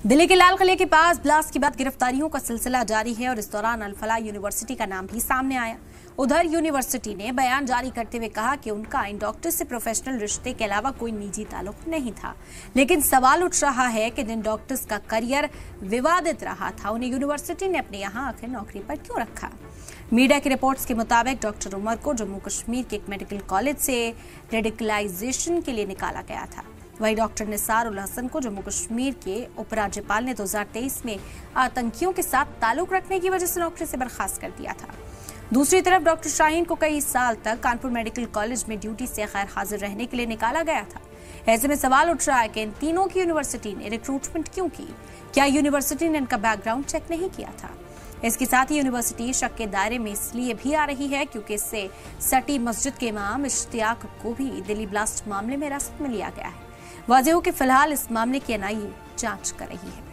दिल्ली के लाल किले के पास ब्लास्ट के बाद गिरफ्तारियों का सिलसिला जारी है और इस दौरान अल फलाह यूनिवर्सिटी का नाम भी सामने आया। उधर यूनिवर्सिटी ने बयान जारी करते हुए कहा कि उनका इन डॉक्टर से प्रोफेशनल रिश्ते के अलावा कोई निजी ताल्लुक नहीं था, लेकिन सवाल उठ रहा है कि जिन डॉक्टर्स का करियर विवादित रहा था उन्हें यूनिवर्सिटी ने अपने यहाँ आखिर नौकरी पर क्यों रखा। मीडिया की रिपोर्ट्स के मुताबिक डॉक्टर उमर को जम्मू कश्मीर के एक मेडिकल कॉलेज से रेडिकलाइजेशन के लिए निकाला गया था। वहीं डॉक्टर निसार उल हसन को जम्मू कश्मीर के उपराज्यपाल ने 2023 में आतंकियों के साथ ताल्लुक रखने की वजह से नौकरी से बर्खास्त कर दिया था। दूसरी तरफ डॉक्टर शाहीन को कई साल तक कानपुर मेडिकल कॉलेज में ड्यूटी से गैर हाजिर रहने के लिए निकाला गया था। ऐसे में सवाल उठ रहा है कि इन तीनों की यूनिवर्सिटी ने रिक्रूटमेंट क्यों की? क्या यूनिवर्सिटी ने इनका बैकग्राउंड चेक नहीं किया था? इसके साथ ही यूनिवर्सिटी शक के दायरे में इसलिए भी आ रही है क्योंकि इससे सटी मस्जिद के इमाम इश्तियाक को भी दिल्ली ब्लास्ट मामले में हिरासत में लिया गया है। वाज़ेह हो कि फिलहाल इस मामले की एनआईए जांच कर रही है।